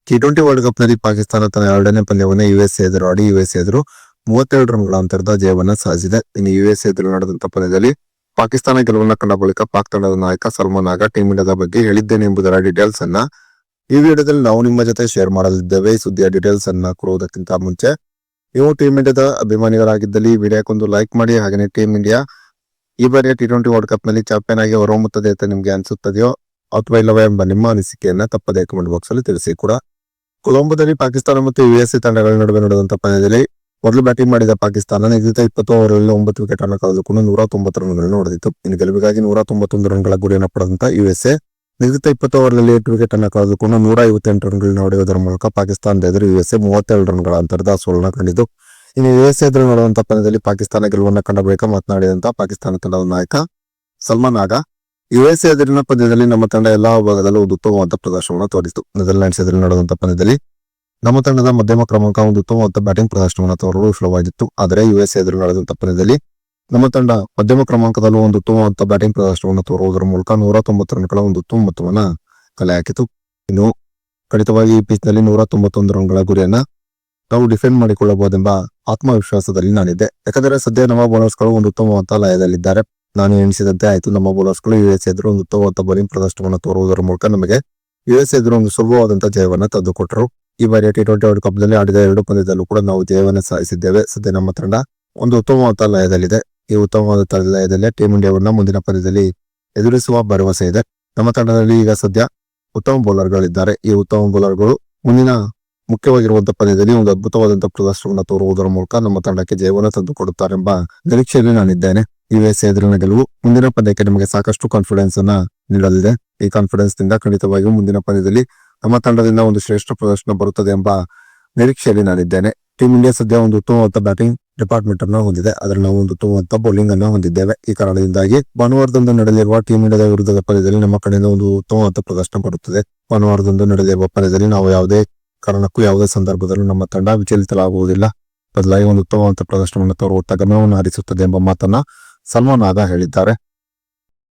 T20 world cup ನಲ್ಲಿ ಪಾಕಿಸ್ತಾನ ತನ್ನ ಎರಡನೇ ಪಂದ್ಯವನ್ನು ಯುಎಸ್ಎ ಎದುರು ಆಡಿ ಯುಎಸ್ಎ ಎದುರು 32 ರನ್ಗಳ ಅಂತರದ ಜಯವನ್ನ ಸಾಧಿಸಿದೆ. ಇನ್ನು ಯುಎಸ್ಎ ಎದುರು ನಡೆದಂತ ಪಂದ್ಯದಲ್ಲಿ ಪಾಕಿಸ್ತಾನ ಗೆಲುವನ್ನ ಕಂಡ ಬಳಿಕ ಪಾಕ್ ತಂಡದ ನಾಯಕ ಸಲ್ಮಾನ್ ಆಗಾ ಟೀಮ್ ಇಂಡಿಯಾದ ಬಗ್ಗೆ ಹೇಳಿದ್ದೇನೆ ಎಂಬುದರ ಡೀಟೇಲ್ಸ್ ಅನ್ನ ಈ ವಿಡಿಯೋದಲ್ಲಿ ನಾವು ನಿಮ್ಮ ಜೊತೆ ಶೇರ್ ಮಾಡಲಿದ್ದೇವೆ. ಈ ಸುದ್ದಿಯ ಡೀಟೇಲ್ಸ್ ಅನ್ನ ಕೊಡುವುದಕ್ಕಿಂತ ಮುಂಚೆ ನೀವು ಟೀಮ್ ಇಂಡಿಯಾದ ಅಭಿಮಾನಿಗಳಾಗಿದ್ದಲ್ಲಿ ವಿಡಿಯೋಕ್ಕೊಂದು ಲೈಕ್ ಮಾಡಿ. ಹಾಗೆ ಟೀಮ್ ಇಂಡಿಯಾ ಈ ಬಾರಿಯ T20 ವರ್ಲ್ಡ್ ಕಪ್ ನಲ್ಲಿ ಚಾಂಪಿಯನ್ ಆಗಿ ಹೊರಹೊಮ್ಮುತ್ತದೆ ಅಂತ ನಿಮ್ಗೆ ಅನ್ಸುತ್ತದೆಯೋ ಅಥವಾ ಇಲ್ಲವೇ ಎಂಬ ನಿಮ್ಮ ಅನಿಸಿಕೆಯನ್ನ ತಪ್ಪದೇ ಕಮೆಂಟ್ ಬಾಕ್ಸ್ ಅಲ್ಲಿ ತಿಳಿಸಿ. ಕೂಡ ಕೊಲಂಬೋದಲ್ಲಿ ಪಾಕಿಸ್ತಾನ ಮತ್ತು ಯುಎಸ್ಎ ತಂಡಗಳ ನಡುವೆ ನಡೆದಂತ ಪಂದ್ಯದಲ್ಲಿ ಮೊದಲು ಬ್ಯಾಟಿಂಗ್ ಮಾಡಿದ ಪಾಕಿಸ್ತಾನ ನಿಗದಿತ 20 ಓವರ್ಗಳಲ್ಲಿ 9 ವಿಕೆಟ್ ಅನ್ನು ಕಳೆದುಕೊಂಡು 190 ರನ್ಗಳನ್ನು ಹೊಡೆದಿತ್ತು. ಇನ್ನು ಗೆಲುವಿಗಾಗಿ 191 ರನ್ಗಳ ಗುರಿಯನ್ನು ಪಡೆದಂತ ಯುಎಸ್ಎ ನಿಗದಿತ 20 ಓವರ್ಗಳಲ್ಲಿ 8 ವಿಕೆಟ್ ಅನ್ನು ಕಳೆದುಕೊಂಡು 158 ರನ್ಗಳನ್ನ ಹೊಡೆಯುವುದರ ಮೂಲಕ ಪಾಕಿಸ್ತಾನದ ಎದುರು ಯುಎಸ್ಎ 32 ರನ್ಗಳ ಅಂತರದ ಸೋಲನ್ನು ಕಂಡಿತು. ಇನ್ನು ಯುಎಸ್ಎ ಎದುರು ನಡೆದಂತಹ ಪಂದ್ಯದಲ್ಲಿ ಪಾಕಿಸ್ತಾನ ಗೆಲುವನ್ನು ಕಂಡ ಬಳಿಕ ಮಾತನಾಡಿದಂತ ಪಾಕಿಸ್ತಾನ ತಂಡದ ನಾಯಕ ಸಲ್ಮಾನ್ ಆಗಾ, ಯುಎಸ್ಎ ಎದುರಿನ ಪಂದ್ಯದಲ್ಲಿ ನಮ್ಮ ತಂಡ ಎಲ್ಲಾ ಭಾಗದಲ್ಲೂ ಒಂದು ಉತ್ತಮವಾದ ಪ್ರದರ್ಶನವನ್ನು ತೋರಿತು. ನೆದರ್ಲ್ಯಾಂಡ್ಸ್ ಎದುರು ನಡೆದಂತಹ ಪಂದ್ಯದಲ್ಲಿ ನಮ್ಮ ತಂಡದ ಮಧ್ಯಮ ಕ್ರಮಾಂಕ ಒಂದು ಉತ್ತಮವಾದ ಬ್ಯಾಟಿಂಗ್ ಪ್ರದರ್ಶನವನ್ನು ತೋರಲು ವಿಫಲವಾಗಿತ್ತು. ಆದರೆ ಯುಎಸ್ಎ ಎದುರು ನಡೆದಂತಹ ಪಂದ್ಯದಲ್ಲಿ ನಮ್ಮ ತಂಡ ಮಧ್ಯಮ ಕ್ರಮಾಂಕದಲ್ಲೂ ಒಂದು ಉತ್ತಮವಾದ ಬ್ಯಾಟಿಂಗ್ ಪ್ರದರ್ಶನವನ್ನು ತೋರುವುದರ ಮೂಲಕ 190 ರನ್ಗಳ ಒಂದು ಉತ್ತಮ ಮೊತ್ತವನ್ನ ಕಲೆ ಹಾಕಿತು. ಇನ್ನು ಖಂಡಿತವಾಗಿ ಈ ಪಿಚ್ ನಲ್ಲಿ 191 ರನ್ಗಳ ಗುರಿಯನ್ನ ನಾವು ಡಿಫೆಂಡ್ ಮಾಡಿಕೊಳ್ಳಬಹುದೆಂಬ ಆತ್ಮವಿಶ್ವಾಸದಲ್ಲಿ ನಾನಿದ್ದೆ. ಯಾಕಂದರೆ ಸದ್ಯ ನಮ್ಮ ಬೌಲರ್ಸ್ಗಳು ಒಂದು ಉತ್ತಮವಾದ ಲಯದಲ್ಲಿದ್ದಾರೆ. ನಾನು ಎಣಿಸಿದಂತೆ ಆಯ್ತು. ನಮ್ಮ ಬೌಲರ್ಸ್ಗಳು ಯುಎಸ್ಎ ಎದುರು ಒಂದು ಉತ್ತಮವಾದ ಬೌಲಿಂಗ್ ಪ್ರದರ್ಶನವನ್ನು ತೋರುವುದರ ಮೂಲಕ ನಮಗೆ ಯುಎಸ್ಎ ಎದುರು ಒಂದು ಸುಲಭವಾದಂತಹ ಜಯವನ್ನ ತಂದುಕೊಟ್ಟರು. ಈ ಬಾರಿಯ T20 ವರ್ಲ್ಡ್ ಕಪ್ ನಲ್ಲಿ ಆಡಿದ 2 ಪಂದ್ಯದಲ್ಲೂ ಕೂಡ ನಾವು ಜಯವನ್ನ ಸಾಧಿಸಿದ್ದೇವೆ. ಸದ್ಯ ನಮ್ಮ ತಂಡ ಒಂದು ಉತ್ತಮವಾದ ಲಯದಲ್ಲಿದೆ. ಈ ಉತ್ತಮವಾದ ಲಯದಲ್ಲಿ ಟೀಮ್ ಇಂಡಿಯಾವನ್ನ ಮುಂದಿನ ಪಂದ್ಯದಲ್ಲಿ ಎದುರಿಸುವ ಭರವಸೆ ಇದೆ. ನಮ್ಮ ತಂಡದಲ್ಲಿ ಈಗ ಸದ್ಯ ಉತ್ತಮ ಬೌಲರ್ಗಳಿದ್ದಾರೆ. ಈ ಉತ್ತಮ ಬೌಲರ್ಗಳು ಮುಂದಿನ ಮುಖ್ಯವಾಗಿರುವಂತಹ ಪಂದ್ಯದಲ್ಲಿ ಒಂದು ಅದ್ಭುತವಾದಂತಹ ಪ್ರದರ್ಶನವನ್ನು ತೋರುವುದರ ಮೂಲಕ ನಮ್ಮ ತಂಡಕ್ಕೆ ಜಯವನ್ನ ತಂದುಕೊಡುತ್ತಾರೆಂಬ ನಿರೀಕ್ಷೆಯಲ್ಲಿ ನಾನಿದ್ದೇನೆ. ಯುಎಸ್ಎ ಎದುರಿನ ಗೆಲುವು ಮುಂದಿನ ಪಂದ್ಯಕ್ಕೆ ನಮಗೆ ಸಾಕಷ್ಟು ಕಾನ್ಫಿಡೆನ್ಸ್ ಅನ್ನ ನೀಡಲಿದೆ. ಈ ಕಾನ್ಫಿಡೆನ್ಸ್ ನಿಂದ ಖಂಡಿತವಾಗಿಯೂ ಮುಂದಿನ ಪಂದ್ಯದಲ್ಲಿ ನಮ್ಮ ತಂಡದಿಂದ ಒಂದು ಶ್ರೇಷ್ಠ ಪ್ರದರ್ಶನ ಬರುತ್ತದೆ ಎಂಬ ನಿರೀಕ್ಷೆಯಲ್ಲಿ ನಾನಿದ್ದೇನೆ. ಟೀಮ್ ಇಂಡಿಯಾ ಸದ್ಯ ಒಂದು ಉತ್ತಮವಾದ ಬ್ಯಾಟಿಂಗ್ ಡಿಪಾರ್ಟ್ಮೆಂಟ್ ಅನ್ನು ಹೊಂದಿದೆ. ಅದರಲ್ಲಿ ನಾವು ಒಂದು ಉತ್ತಮವಾದ ಬೌಲಿಂಗ್ ಅನ್ನು ಹೊಂದಿದ್ದೇವೆ. ಈ ಕಾರಣದಿಂದಾಗಿ ಭಾನುವಾರದಂದು ನಡೆಯಲಿರುವ ಟೀಮ್ ಇಂಡಿಯಾದ ವಿರುದ್ಧದ ಪಂದ್ಯದಲ್ಲಿ ನಮ್ಮ ಕಡೆಯಿಂದ ಒಂದು ಉತ್ತಮವಾದ ಪ್ರದರ್ಶನ ಬರುತ್ತದೆ. ಭಾನುವಾರದಂದು ನಡೆಯಲಿರುವ ಪಂದ್ಯದಲ್ಲಿ ನಾವು ಯಾವುದೇ ಕಾರಣಕ್ಕೂ ಯಾವುದೇ ಸಂದರ್ಭದಲ್ಲೂ ನಮ್ಮ ತಂಡ ವಿಚಲಿತವಾಗುವುದಿಲ್ಲ. ಬದಲಾಗಿ ಒಂದು ಉತ್ತಮವಾದ ಪ್ರದರ್ಶನವನ್ನು ತೋರುವತ್ತ ಗಮನವನ್ನು ಹರಿಸುತ್ತದೆ ಎಂಬ ಮಾತನ್ನ ಸಲ್ಮಾನ್ ಆಗಾ ಹೇಳಿದ್ದಾರೆ.